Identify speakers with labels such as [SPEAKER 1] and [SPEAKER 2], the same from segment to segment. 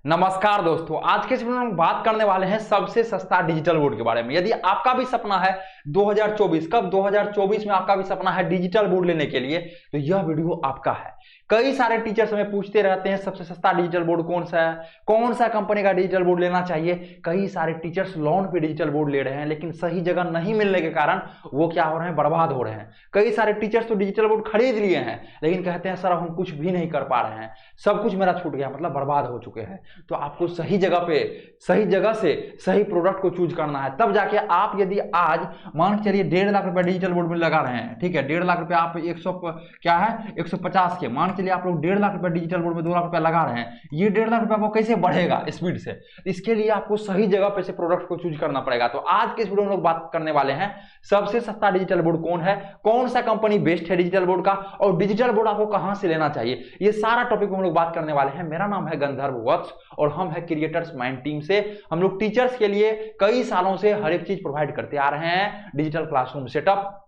[SPEAKER 1] नमस्कार दोस्तों, आज के इस वीडियो में हम बात करने वाले हैं सबसे सस्ता डिजिटल बोर्ड के बारे में। यदि आपका भी सपना है 2024 कब 2024 में आपका भी सपना है डिजिटल बोर्ड लेने के लिए, तो यह वीडियो आपका है। कई सारे टीचर्स हमें पूछते रहते हैं सबसे सस्ता डिजिटल बोर्ड कौन सा है, कौन सा कंपनी का डिजिटल बोर्ड लेना चाहिए। कई सारे टीचर्स लोन पे डिजिटल बोर्ड ले रहे हैं, लेकिन सही जगह नहीं मिलने के कारण वो क्या हो रहे हैं, बर्बाद हो रहे हैं। कई सारे टीचर्स तो डिजिटल बोर्ड खरीद लिए हैं, लेकिन कहते हैं सर हम कुछ भी नहीं कर पा रहे हैं, सब कुछ मेरा छूट गया, मतलब बर्बाद हो चुके हैं। तो आपको सही जगह पे सही जगह से सही प्रोडक्ट को चूज करना है, तब जाके आप यदि आज मान के चलिए 1.5 लाख रुपए डिजिटल बोर्ड में लगा रहे हैं, ठीक है, 1.5 लाख रुपए आप 150 के मान के चलिए आप लोग 1.5 लाख रुपए डिजिटल बोर्ड में 2 लाख रुपए लगा रहे हैं, ये 1.5 लाख रुपए आपको कैसे बढ़ेगा स्पीड से। इसके लिए आपको सही जगह पे से प्रोडक्ट को चूज करना पड़ेगा। तो आज के इस वीडियो में लोग बात करने वाले हैं सबसे सस्ता डिजिटल बोर्ड कौन है, कौन सा कंपनी बेस्ट है डिजिटल बोर्ड का, और डिजिटल बोर्ड आपको कहां से लेना चाहिए। ये सारा टॉपिक हम लोग बात करने वाले हैं। मेरा नाम है गंधर्व वत्स और हम है क्रिएटर्स माइंड टीम से। हम लोग टीचर्स के लिए कई सालों से हर एक चीज प्रोवाइड करते आ रहे हैं, डिजिटल क्लासरूम सेटअप,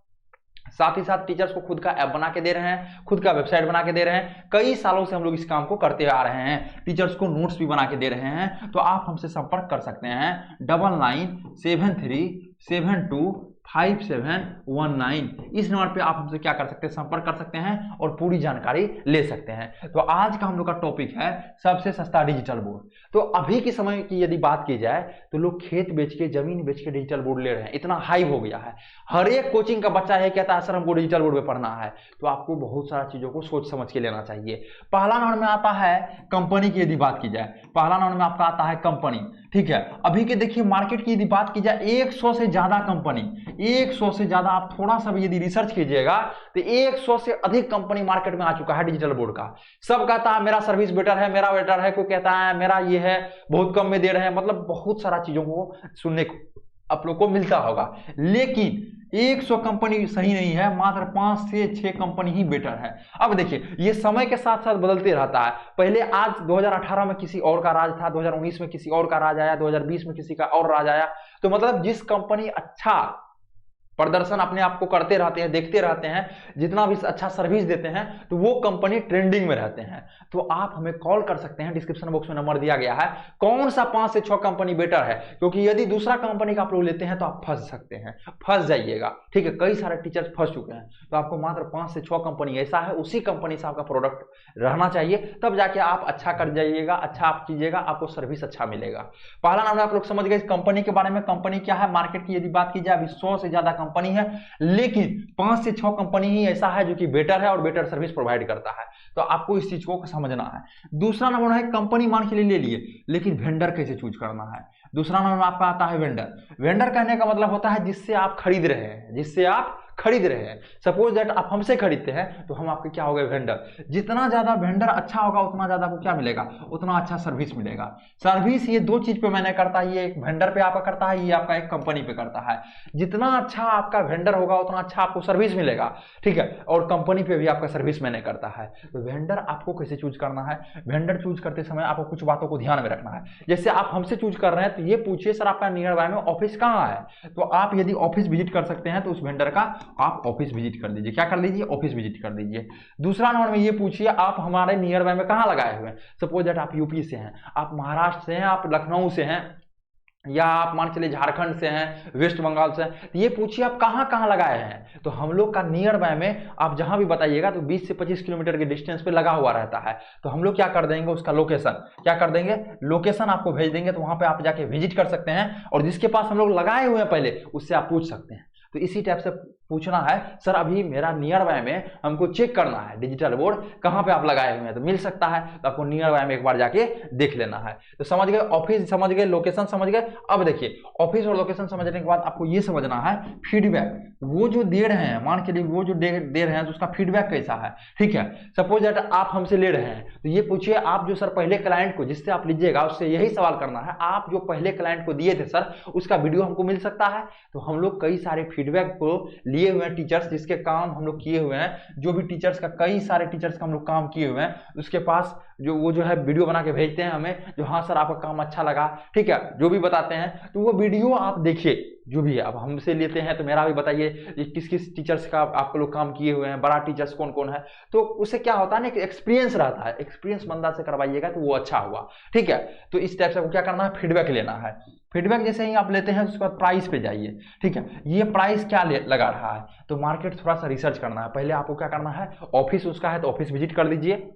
[SPEAKER 1] साथ ही साथ टीचर्स को खुद का ऐप बना के दे रहे हैं, खुद का वेबसाइट बना के दे रहे हैं। कई सालों से हम लोग इस काम को करते आ रहे हैं, टीचर्स को नोट्स भी बना के दे रहे हैं। तो आप हमसे संपर्क कर सकते हैं 9973725719। इस नंबर पे आप हमसे क्या कर सकते हैं, संपर्क कर सकते हैं और पूरी जानकारी ले सकते हैं। तो आज का हम लोग का टॉपिक है सबसे सस्ता डिजिटल बोर्ड। तो अभी के समय की यदि बात की जाए तो लोग खेत बेच के, जमीन बेच के डिजिटल बोर्ड ले रहे हैं, इतना हाई हो गया है। हर एक कोचिंग का बच्चा है कहता है सर हमको डिजिटल बोर्ड पे पढ़ना है। तो आपको बहुत सारा चीजों को सोच समझ के लेना चाहिए। पहला नंबर में आता है कंपनी की, यदि बात की जाए पहला नंबर में आपका आता है कंपनी, ठीक है। अभी के देखिए मार्केट की यदि बात की जाए 100 से ज्यादा कंपनी, 100 से ज्यादा, आप थोड़ा सा भी यदि रिसर्च कीजिएगा तो 100 से अधिक कंपनी मार्केट में आ चुका है डिजिटल बोर्ड का। सब कहता है मेरा सर्विस बेटर है, मेरा बेटर है, कोई कहता है मेरा ये है, बहुत कम में दे रहे हैं, मतलब बहुत सारा चीजों को सुनने को आप लोग को मिलता होगा। लेकिन 100 कंपनी सही नहीं है, मात्र 5 से 6 कंपनी ही बेटर है। अब देखिए ये समय के साथ साथ बदलते रहता है। पहले आज 2018 में किसी और का राज था, 2019 में किसी और का राज आया, 2020 में किसी का और राज आया। तो मतलब जिस कंपनी अच्छा प्रदर्शन अपने आप को करते रहते हैं, देखते रहते हैं, जितना भी अच्छा सर्विस देते हैं, तो वो कंपनी ट्रेंडिंग में रहते हैं। तो आप हमें कॉल कर सकते हैं, डिस्क्रिप्शन बॉक्स में नंबर दिया गया है। कौन सा 5 से 6 कंपनी बेटर है, क्योंकि यदि दूसरा कंपनी का आप लोग लेते हैं तो आप फंस सकते हैं, फंस जाइएगा, ठीक है। कई सारे टीचर्स फंस चुके हैं। तो आपको मात्र 5 से 6 कंपनी ऐसा है, उसी कंपनी से आपका प्रोडक्ट रहना चाहिए, तब जाके आप अच्छा कर जाइएगा, अच्छा आप कीजिएगा, आपको सर्विस अच्छा मिलेगा। पहला नाम आप लोग समझ गए कंपनी के बारे में। कंपनी क्या है, मार्केट की यदि बात की जाए अभी 100 से ज्यादा कंपनी है, लेकिन 5 से 6 कंपनी ही ऐसा है जो कि बेटर है और बेटर सर्विस प्रोवाइड करता है। तो आपको इस चीज को समझना है। दूसरा नंबर है कंपनी मान के लिए ले लिए, लेकिन वेंडर कैसे चूज करना है। दूसरा नंबर आपका आता है वेंडर। वेंडर कहने का मतलब होता है जिससे आप खरीद रहे हैं, जिससे आप खरीद रहे हैं। सपोज दैट आप हमसे खरीदते हैं तो हम आपके क्या हो गए, वेंडर। जितना ज्यादा वेंडर अच्छा होगा उतना ज्यादा आपको क्या मिलेगा, उतना अच्छा सर्विस मिलेगा। सर्विस ये 2 चीज पे मैंने करता है, ये एक वेंडर पे आपका करता है, ये आपका एक कंपनी पे करता है। जितना अच्छा आपका वेंडर होगा उतना अच्छा आपको सर्विस मिलेगा, ठीक है। और कंपनी पे भी आपका सर्विस मैंने करता है। तो वेंडर आपको कैसे चूज करना है, वेंडर चूज करते समय आपको कुछ बातों को ध्यान में रखना है। जैसे आप हमसे चूज कर रहे हैं तो ये पूछिए सर आपका नियर बाय में ऑफिस कहाँ है। तो आप यदि ऑफिस विजिट कर सकते हैं तो उस वेंडर का आप ऑफिस विजिट कर लीजिए। क्या कर लीजिए, ऑफिस विजिट कर लीजिए। दूसरा नंबर में ये पूछिए आप हमारे नियर बाय में कहाँ लगाए हुए हैं। सपोज दैट आप यूपी से हैं, आप महाराष्ट्र से हैं, आप लखनऊ से हैं, या आप मान चलिए झारखंड से हैं, वेस्ट बंगाल से हैं, तो ये पूछिए आप कहाँ कहाँ लगाए हैं। तो हम लोग का नियर बाय में आप जहां भी बताइएगा तो 20 से 25 किलोमीटर के डिस्टेंस पे लगा हुआ रहता है। तो हम लोग क्या कर देंगे, उसका लोकेशन क्या कर देंगे, लोकेशन आपको भेज देंगे। तो वहां पे आप जाके विजिट कर सकते हैं और जिसके पास हम लोग लगाए हुए हैं पहले उससे आप पूछ सकते हैं। तो इसी टाइप से पूछना है सर अभी मेरा नियर बाय में हमको चेक करना है डिजिटल बोर्ड कहां पे आप लगाए हुए हैं, तो मिल सकता है। तो आपको नियर बाय में एक बार जाके देख लेना है। तो समझ गए, ऑफिस समझ गए, लोकेशन समझ गए। अब देखिए ऑफिस और लोकेशन समझने के बाद आपको ये समझना है फीडबैक, वो जो दे रहे हैं, मान के लिए वो जो दे रहे हैं तो उसका फीडबैक कैसा है, ठीक है। सपोज दैट आप हमसे ले रहे हैं तो ये पूछिए आप जो सर पहले क्लाइंट को जिससे आप लीजिएगा उससे यही सवाल करना है, आप जो पहले क्लाइंट को दिए थे सर उसका वीडियो हमको मिल सकता है। तो हम लोग कई सारे फीडबैक को लिए हुए हैं टीचर्स, जिसके काम हम लोग किए हुए हैं, जो भी टीचर्स का कई सारे टीचर्स का हम लोग काम किए हुए हैं, उसके पास जो वो जो है वीडियो बना के भेजते हैं हमें, जो हाँ सर आपका काम अच्छा लगा, ठीक है, जो भी बताते हैं। तो वो वीडियो आप देखिए, जो भी है। अब हमसे लेते हैं तो मेरा भी बताइए किस किस टीचर्स का आप लोग काम किए हुए हैं, बड़ा टीचर्स कौन कौन है, तो उससे क्या होता है ना कि एक्सपीरियंस रहता है, एक्सपीरियंस बंदा से करवाइएगा तो वो अच्छा हुआ, ठीक है। तो इस टाइप से आपको क्या करना है, फीडबैक लेना है। फीडबैक जैसे ही आप लेते हैं उसके बाद प्राइस पे जाइए, ठीक है। ये प्राइस क्या लगा रहा है, तो मार्केट थोड़ा सा रिसर्च करना है। पहले आपको क्या करना है, ऑफिस उसका है तो ऑफिस विजिट कर दीजिए।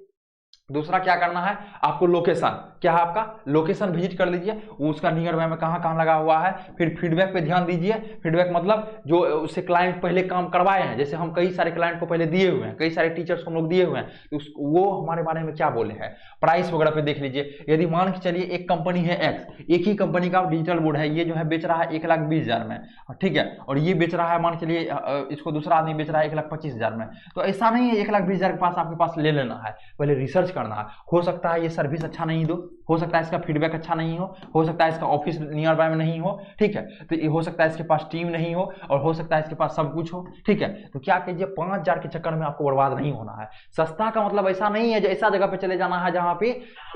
[SPEAKER 1] दूसरा क्या करना है, आपको लोकेशन, क्या है आपका लोकेशन विजिट कर लीजिए, वो उसका नियर बाय में कहाँ कहाँ लगा हुआ है। फिर फीडबैक पे ध्यान दीजिए। फीडबैक मतलब जो उससे क्लाइंट पहले काम करवाए हैं, जैसे हम कई सारे क्लाइंट को पहले दिए हुए हैं, कई सारे टीचर्स को हम लोग दिए हुए हैं, तो वो हमारे बारे में क्या बोले हैं, प्राइस वगैरह पे देख लीजिए। यदि मान के चलिए एक कंपनी है एक्स, एक ही कंपनी का डिजिटल बोर्ड है, ये जो है बेच रहा है 1,20,000 में, ठीक है, और ये बेच रहा है मान के लिए इसको दूसरा आदमी बेच रहा है 1,25,000 में, तो ऐसा नहीं है 1,20,000 के पास आपके पास ले लेना है, पहले रिसर्च करना है। हो सकता है ये सर्विस अच्छा नहीं दो, हो सकता है इसका फीडबैक अच्छा नहीं हो सकता है इसका ऑफिस नियर बाय में नहीं हो, ठीक है, तो ये हो सकता है इसके पास टीम नहीं हो, और हो सकता है इसके पास सब कुछ हो, ठीक है। तो क्या कीजिए, 5,000 के चक्कर में आपको बर्बाद नहीं होना है। सस्ता का मतलब ऐसा नहीं है ऐसा जगह पे चले जाना है जहां पे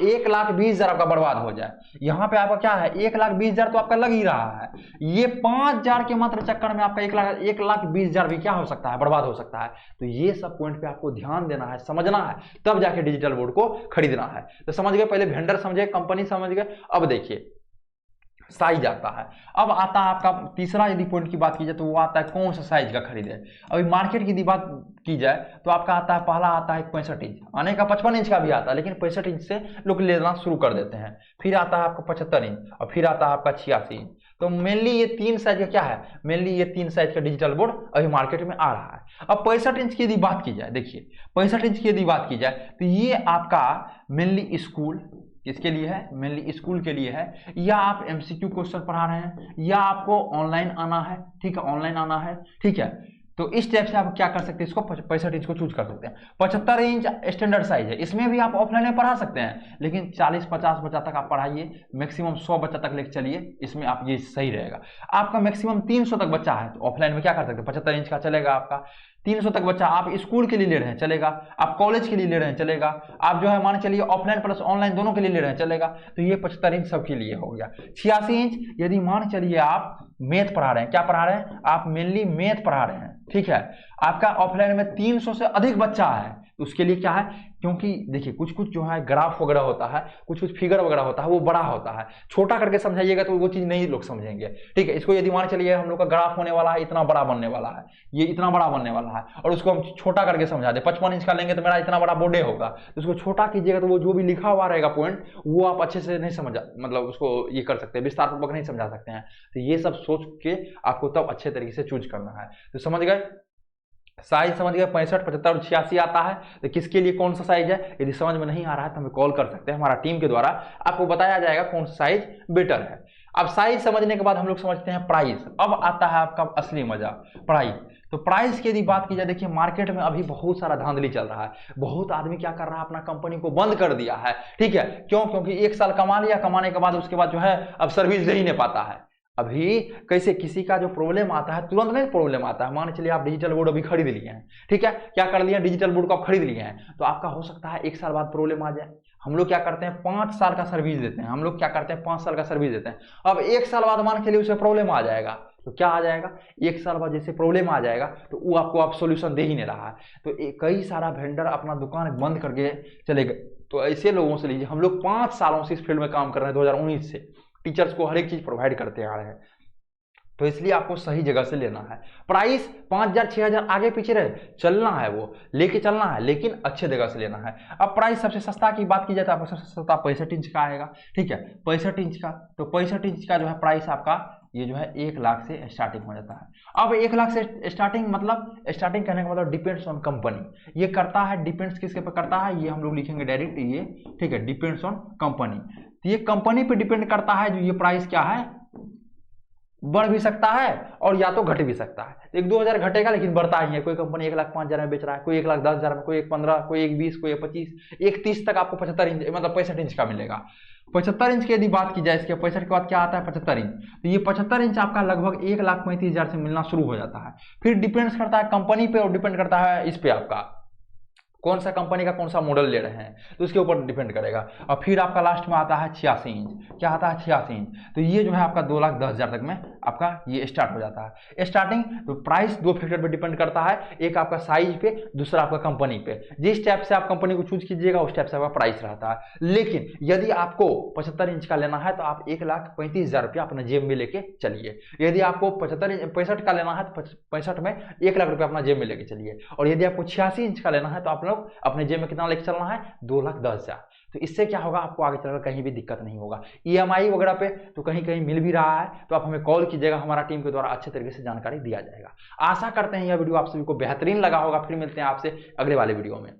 [SPEAKER 1] 1,20,000 आपका बर्बाद हो जाए। यहाँ पे आपका क्या है, 1,20,000 तो आपका लग ही रहा है, ये 5,000 के मात्र चक्कर में आपका 1,20,000 भी क्या हो सकता है, बर्बाद हो सकता है। तो ये सब पॉइंट पे आपको ध्यान देना है, समझना है, तब जाके डिजिटल बोर्ड को खरीदना है। तो समझ गए, पहले वेंडर समझे, कंपनी समझ गए। अब देखिए साइज आता है। अब आता है आपका तीसरा, यदि पॉइंट की बात की जाए तो वो आता है कौन सा साइज का खरीदे। अभी मार्केट की यदि बात की जाए तो आपका आता है, पहला आता है 65 इंच, आने का 55 इंच का भी आता है, लेकिन 65 इंच से लोग लेना शुरू कर देते हैं। फिर आता है आपका 75 इंच, और फिर आता है आपका 86 इंच। तो मेनली ये 3 साइज का क्या है, मेनली ये 3 साइज का डिजिटल बोर्ड अभी मार्केट में आ रहा है। अब 65 इंच की यदि बात की जाए, देखिए 65 इंच की यदि बात की जाए तो ये आपका मेनली स्कूल, किसके लिए है, मेनली स्कूल के लिए है, या आप एमसीक्यू क्वेश्चन पढ़ा रहे हैं, या आपको ऑनलाइन आना है, ठीक है, ऑनलाइन आना है, ठीक है। तो इस टाइप से आप क्या कर सकते हैं, इसको 65 इंच को चूज कर सकते हैं। 75 इंच स्टैंडर्ड साइज है, इसमें भी आप ऑफलाइन में पढ़ा सकते हैं, लेकिन 40-50 बच्चा तक आप पढ़ाइए, मैक्सिमम 100 बच्चा तक लेकर चलिए, इसमें आप ये सही रहेगा। आपका मैक्सिमम 300 तक बच्चा है तो ऑफलाइन में क्या कर सकते हैं, 75 इंच का चलेगा आपका। 300 तक बच्चा आप स्कूल के लिए ले रहे हैं चलेगा, आप कॉलेज के लिए ले रहे हैं चलेगा, आप जो है मान चलिए ऑफलाइन प्लस ऑनलाइन दोनों के लिए ले रहे हैं चलेगा। तो ये 75 इंच सबके लिए हो गया। 86 इंच यदि मान चलिए आप मैथ पढ़ा रहे हैं, क्या पढ़ा रहे हैं आप, मेनली मैथ पढ़ा रहे हैं, ठीक है, आपका ऑफलाइन में 300 से अधिक बच्चा है, तो उसके लिए क्या है, क्योंकि देखिए कुछ कुछ जो है ग्राफ वगैरह होता है, कुछ कुछ फिगर वगैरह होता है, वो बड़ा होता है, छोटा करके समझाइएगा तो वो चीज नहीं लोग समझेंगे, ठीक है। इसको यदि मान चलिए हम लोग का ग्राफ होने वाला है, इतना बड़ा बनने वाला है, ये इतना बड़ा बनने वाला है, और उसको हम छोटा करके समझा दे, 55 इंच का लेंगे तो मेरा इतना बड़ा बोर्डे होगा, तो उसको छोटा कीजिएगा तो वो जो भी लिखा हुआ रहेगा पॉइंट, वो आप अच्छे से नहीं समझ, मतलब उसको ये कर सकते हैं, विस्तार पूर्वक नहीं समझा सकते हैं। तो ये सब सोच के आपको तब अच्छे तरीके से चूज करना है। तो समझ गए, साइज समझ गए, 65, 75 और 86 आता है, तो किसके लिए कौन सा साइज है, यदि समझ में नहीं आ रहा है तो हमें कॉल कर सकते हैं, हमारा टीम के द्वारा आपको बताया जाएगा कौन सा साइज बेटर है। अब साइज समझने के बाद हम लोग समझते हैं प्राइस। अब आता है आपका असली मजा, प्राइस। तो प्राइस की यदि बात की जाए, देखिए मार्केट में अभी बहुत सारा धांधली चल रहा है, बहुत आदमी क्या कर रहा है, अपना कंपनी को बंद कर दिया है, ठीक है, क्यों, क्योंकि 1 साल कमा लिया, कमाने के बाद उसके बाद जो है अब सर्विस दे ही नहीं पाता है। अभी कैसे किसी का जो प्रॉब्लम आता है तुरंत नहीं प्रॉब्लम आता है, मान चलिए आप डिजिटल बोर्ड अभी खरीद लिए हैं, ठीक है, क्या कर लिया, डिजिटल बोर्ड को आप खरीद लिए हैं, तो आपका हो सकता है 1 साल बाद प्रॉब्लम आ जाए। हम लोग क्या करते हैं 5 साल का सर्विस देते हैं, हम लोग क्या करते हैं 5 साल का सर्विस देते हैं। अब 1 साल बाद मान चलिए उसे प्रॉब्लम आ जाएगा, तो क्या आ जाएगा, 1 साल बाद जैसे प्रॉब्लम आ जाएगा तो वो आपको आप सोल्यूशन दे ही नहीं रहा है, तो कई सारा वेंडर अपना दुकान बंद करके चले गए। तो ऐसे लोगों से लीजिए, हम लोग 5 सालों से इस फील्ड में काम कर रहे हैं, 2019 से टीचर्स को हर एक चीज प्रोवाइड करते आ रहे हैं, तो इसलिए आपको सही जगह से लेना है। प्राइस 5,000 6,000 आगे पीछे रहे चलना है, वो लेके चलना है, लेकिन अच्छे जगह से लेना है। अब प्राइस सबसे सस्ता की बात की जाए तो आपको सबसे सस्ता 65 इंच का आएगा, ठीक है, 65 इंच का। तो 65 इंच का जो है प्राइस आपका ये जो है 1 लाख से स्टार्टिंग हो जाता है। अब 1 लाख से स्टार्टिंग, मतलब स्टार्टिंग कहने का मतलब डिपेंड्स ऑन कंपनी, ये करता है, डिपेंड्स किसके पे करता है, ये हम लोग लिखेंगे डायरेक्ट ये, ठीक है, डिपेंड्स ऑन कंपनी। तो ये कंपनी पे डिपेंड करता है जो ये प्राइस क्या है, बढ़ भी सकता है और या तो घट भी सकता है। 1-2 हज़ार घटेगा लेकिन बढ़ता ही है। कोई कंपनी 1,05,000 में बेच रहा है, कोई 1,10,000 में, कोई 1,15, कोई 1,20, कोई 1,25, 1,30 तक आपको 75 इंच मतलब 65 इंच का मिलेगा। 75 इंच की यदि बात की जाए, इसके 65 के बाद क्या आता है 75 इंच, तो ये 75 इंच आपका लगभग 1,35,000 से मिलना शुरू हो जाता है। फिर डिपेंड्स करता है कंपनी पे और डिपेंड करता है इस पे आपका कौन सा कंपनी का कौन सा मॉडल ले रहे हैं, तो उसके ऊपर डिपेंड करेगा। और फिर आपका लास्ट में आता है 86 इंच, क्या आता है 86 इंच, तो ये जो है आपका 2,10,000 तक में आपका ये स्टार्ट हो जाता है। स्टार्टिंग तो प्राइस दो फैक्टर पे डिपेंड करता है, एक आपका साइज पे, दूसरा आपका कंपनी पे। जिस टाइप से आप कंपनी को चूज कीजिएगा उस टाइप से आपका प्राइस रहता है। लेकिन यदि आपको 75 इंच का लेना है तो आप 1,35,000 रुपया अपने जेब में लेके चलिए। यदि आपको 65 का लेना है तो 65 में 1 लाख रुपया अपना जेब में लेके चलिए। और यदि आपको 86 इंच का लेना है तो आप लोग अपने जेब में कितना लेके चलना है, 2,10,000। तो इससे क्या होगा, आपको आगे चलकर कहीं भी दिक्कत नहीं होगा। ईएमआई वगैरह पे तो कहीं कहीं मिल भी रहा है, तो आप हमें कॉल कीजिएगा, हमारा टीम के द्वारा अच्छे तरीके से जानकारी दिया जाएगा। आशा करते हैं यह वीडियो आप सभी को बेहतरीन लगा होगा। फिर मिलते हैं आपसे अगले वाले वीडियो में।